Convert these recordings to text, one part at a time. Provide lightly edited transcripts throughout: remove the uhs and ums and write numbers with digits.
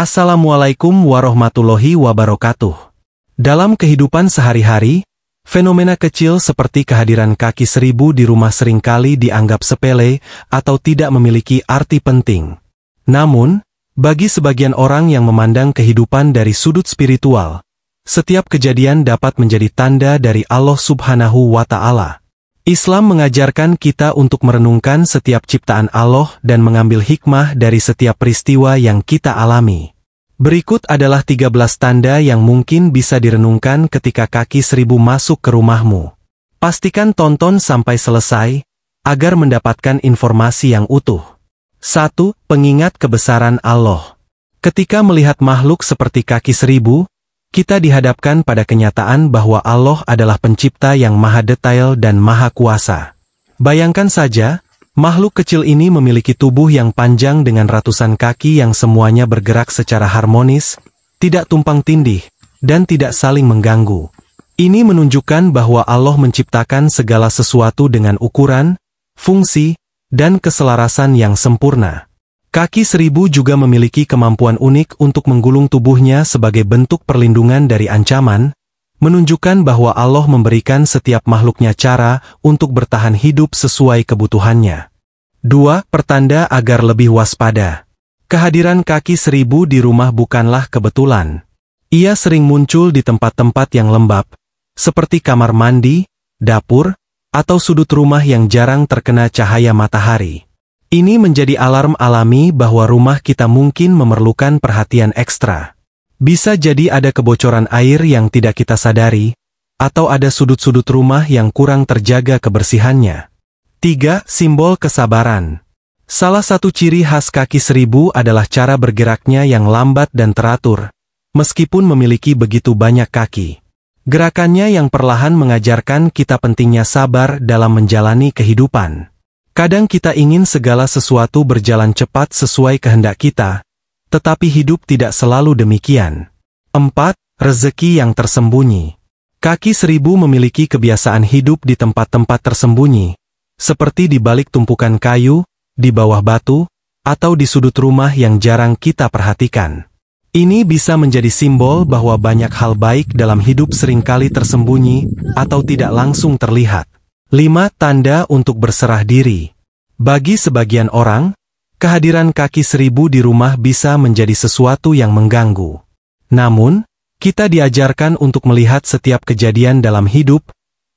Assalamualaikum warahmatullahi wabarakatuh. Dalam kehidupan sehari-hari, fenomena kecil seperti kehadiran kaki seribu di rumah seringkali dianggap sepele atau tidak memiliki arti penting. Namun, bagi sebagian orang yang memandang kehidupan dari sudut spiritual, setiap kejadian dapat menjadi tanda dari Allah Subhanahu wa Ta'ala. Islam mengajarkan kita untuk merenungkan setiap ciptaan Allah dan mengambil hikmah dari setiap peristiwa yang kita alami. Berikut adalah 13 tanda yang mungkin bisa direnungkan ketika kaki seribu masuk ke rumahmu. Pastikan tonton sampai selesai, agar mendapatkan informasi yang utuh. 1. Pengingat kebesaran Allah. Ketika melihat makhluk seperti kaki seribu, kita dihadapkan pada kenyataan bahwa Allah adalah pencipta yang maha detail dan maha kuasa. Bayangkan saja, makhluk kecil ini memiliki tubuh yang panjang dengan ratusan kaki yang semuanya bergerak secara harmonis, tidak tumpang tindih, dan tidak saling mengganggu. Ini menunjukkan bahwa Allah menciptakan segala sesuatu dengan ukuran, fungsi, dan keselarasan yang sempurna. Kaki seribu juga memiliki kemampuan unik untuk menggulung tubuhnya sebagai bentuk perlindungan dari ancaman, menunjukkan bahwa Allah memberikan setiap makhluknya cara untuk bertahan hidup sesuai kebutuhannya. 2. Pertanda agar lebih waspada. Kehadiran kaki seribu di rumah bukanlah kebetulan. Ia sering muncul di tempat-tempat yang lembab, seperti kamar mandi, dapur, atau sudut rumah yang jarang terkena cahaya matahari. Ini menjadi alarm alami bahwa rumah kita mungkin memerlukan perhatian ekstra. Bisa jadi ada kebocoran air yang tidak kita sadari, atau ada sudut-sudut rumah yang kurang terjaga kebersihannya. 3. Simbol kesabaran. Salah satu ciri khas kaki seribu adalah cara bergeraknya yang lambat dan teratur, meskipun memiliki begitu banyak kaki. Gerakannya yang perlahan mengajarkan kita pentingnya sabar dalam menjalani kehidupan. Kadang kita ingin segala sesuatu berjalan cepat sesuai kehendak kita, tetapi hidup tidak selalu demikian. 4. Rezeki yang tersembunyi. Kaki seribu memiliki kebiasaan hidup di tempat-tempat tersembunyi, seperti di balik tumpukan kayu, di bawah batu, atau di sudut rumah yang jarang kita perhatikan. Ini bisa menjadi simbol bahwa banyak hal baik dalam hidup seringkali tersembunyi atau tidak langsung terlihat. 5. Tanda untuk berserah diri. Bagi sebagian orang, kehadiran kaki seribu di rumah bisa menjadi sesuatu yang mengganggu. Namun, kita diajarkan untuk melihat setiap kejadian dalam hidup,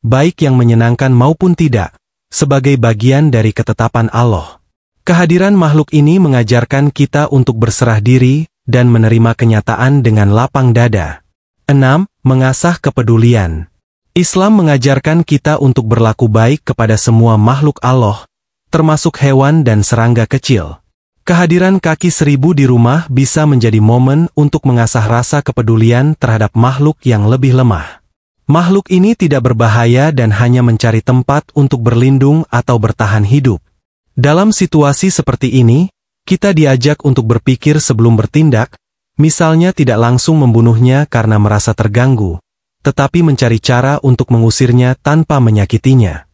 baik yang menyenangkan maupun tidak, sebagai bagian dari ketetapan Allah. Kehadiran makhluk ini mengajarkan kita untuk berserah diri dan menerima kenyataan dengan lapang dada. 6. Mengasah kepedulian. Islam mengajarkan kita untuk berlaku baik kepada semua makhluk Allah, termasuk hewan dan serangga kecil. Kehadiran kaki seribu di rumah bisa menjadi momen untuk mengasah rasa kepedulian terhadap makhluk yang lebih lemah. Makhluk ini tidak berbahaya dan hanya mencari tempat untuk berlindung atau bertahan hidup. Dalam situasi seperti ini, kita diajak untuk berpikir sebelum bertindak, misalnya tidak langsung membunuhnya karena merasa terganggu, tetapi mencari cara untuk mengusirnya tanpa menyakitinya.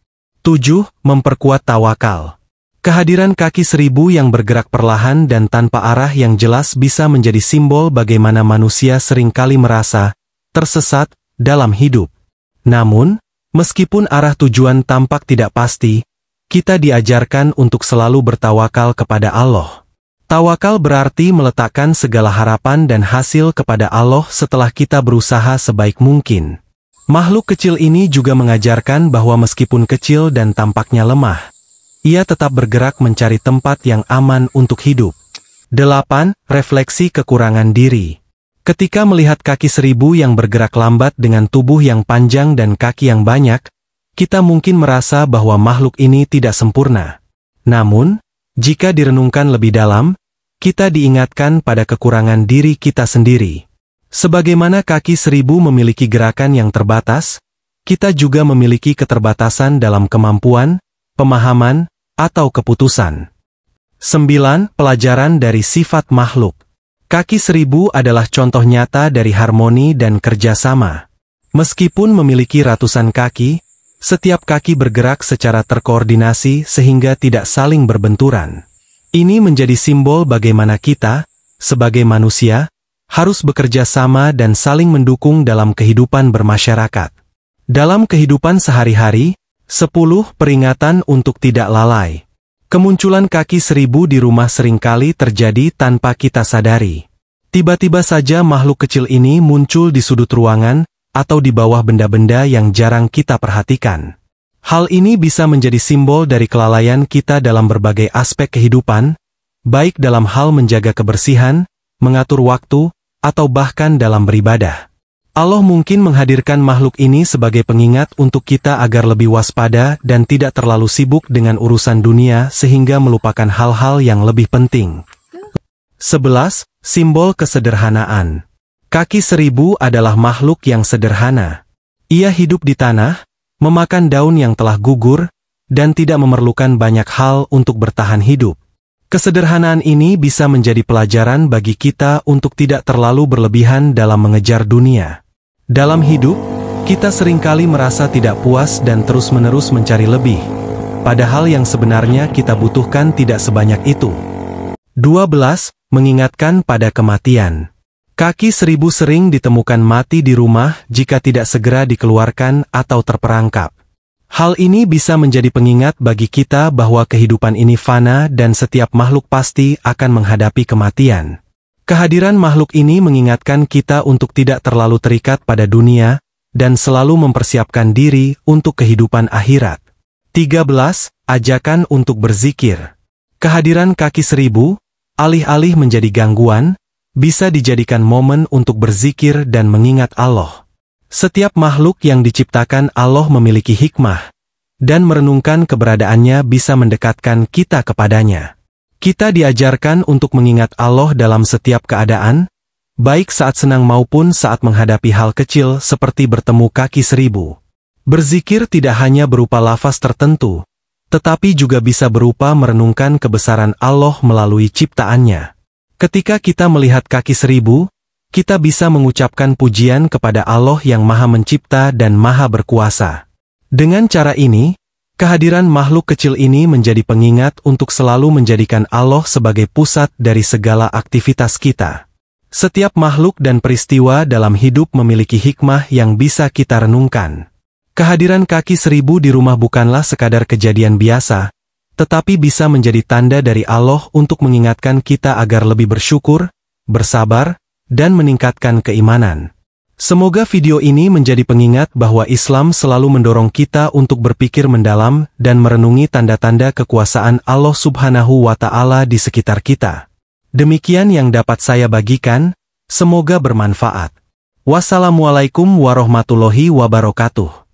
7. Memperkuat tawakal. Kehadiran kaki seribu yang bergerak perlahan dan tanpa arah yang jelas bisa menjadi simbol bagaimana manusia seringkali merasa tersesat dalam hidup. Namun, meskipun arah tujuan tampak tidak pasti, kita diajarkan untuk selalu bertawakal kepada Allah. Tawakal berarti meletakkan segala harapan dan hasil kepada Allah setelah kita berusaha sebaik mungkin. Makhluk kecil ini juga mengajarkan bahwa meskipun kecil dan tampaknya lemah, ia tetap bergerak mencari tempat yang aman untuk hidup. 8. Refleksi kekurangan diri. Ketika melihat kaki seribu yang bergerak lambat dengan tubuh yang panjang dan kaki yang banyak, kita mungkin merasa bahwa makhluk ini tidak sempurna. Namun, jika direnungkan lebih dalam, kita diingatkan pada kekurangan diri kita sendiri. Sebagaimana kaki seribu memiliki gerakan yang terbatas, kita juga memiliki keterbatasan dalam kemampuan, pemahaman, atau keputusan. 9. Pelajaran dari sifat makhluk. Kaki seribu adalah contoh nyata dari harmoni dan kerjasama. Meskipun memiliki ratusan kaki, setiap kaki bergerak secara terkoordinasi sehingga tidak saling berbenturan. Ini menjadi simbol bagaimana kita, sebagai manusia, harus bekerja sama dan saling mendukung dalam kehidupan bermasyarakat. Dalam kehidupan sehari-hari, 10 peringatan untuk tidak lalai. Kemunculan kaki 1000 di rumah seringkali terjadi tanpa kita sadari. Tiba-tiba saja makhluk kecil ini muncul di sudut ruangan atau di bawah benda-benda yang jarang kita perhatikan. Hal ini bisa menjadi simbol dari kelalaian kita dalam berbagai aspek kehidupan, baik dalam hal menjaga kebersihan, mengatur waktu, atau bahkan dalam beribadah. Allah mungkin menghadirkan makhluk ini sebagai pengingat untuk kita agar lebih waspada dan tidak terlalu sibuk dengan urusan dunia sehingga melupakan hal-hal yang lebih penting. 11. Simbol kesederhanaan. Kaki 1000 adalah makhluk yang sederhana. Ia hidup di tanah, memakan daun yang telah gugur, dan tidak memerlukan banyak hal untuk bertahan hidup. Kesederhanaan ini bisa menjadi pelajaran bagi kita untuk tidak terlalu berlebihan dalam mengejar dunia. Dalam hidup, kita seringkali merasa tidak puas dan terus-menerus mencari lebih, padahal yang sebenarnya kita butuhkan tidak sebanyak itu. 12. Mengingatkan pada kematian. Kaki 1000 sering ditemukan mati di rumah jika tidak segera dikeluarkan atau terperangkap. Hal ini bisa menjadi pengingat bagi kita bahwa kehidupan ini fana dan setiap makhluk pasti akan menghadapi kematian. Kehadiran makhluk ini mengingatkan kita untuk tidak terlalu terikat pada dunia dan selalu mempersiapkan diri untuk kehidupan akhirat. 13. Ajakan untuk berzikir. Kehadiran kaki 1000, alih-alih menjadi gangguan, bisa dijadikan momen untuk berzikir dan mengingat Allah. Setiap makhluk yang diciptakan Allah memiliki hikmah, dan merenungkan keberadaannya bisa mendekatkan kita kepadanya. Kita diajarkan untuk mengingat Allah dalam setiap keadaan, baik saat senang maupun saat menghadapi hal kecil seperti bertemu kaki 1000. Berzikir tidak hanya berupa lafaz tertentu, tetapi juga bisa berupa merenungkan kebesaran Allah melalui ciptaannya. Ketika kita melihat kaki 1000, kita bisa mengucapkan pujian kepada Allah yang Maha Mencipta dan Maha Berkuasa. Dengan cara ini, kehadiran makhluk kecil ini menjadi pengingat untuk selalu menjadikan Allah sebagai pusat dari segala aktivitas kita. Setiap makhluk dan peristiwa dalam hidup memiliki hikmah yang bisa kita renungkan. Kehadiran kaki 1000 di rumah bukanlah sekadar kejadian biasa, tetapi bisa menjadi tanda dari Allah untuk mengingatkan kita agar lebih bersyukur, bersabar, dan meningkatkan keimanan. Semoga video ini menjadi pengingat bahwa Islam selalu mendorong kita untuk berpikir mendalam dan merenungi tanda-tanda kekuasaan Allah Subhanahu wa Ta'ala di sekitar kita. Demikian yang dapat saya bagikan, semoga bermanfaat. Wassalamualaikum warahmatullahi wabarakatuh.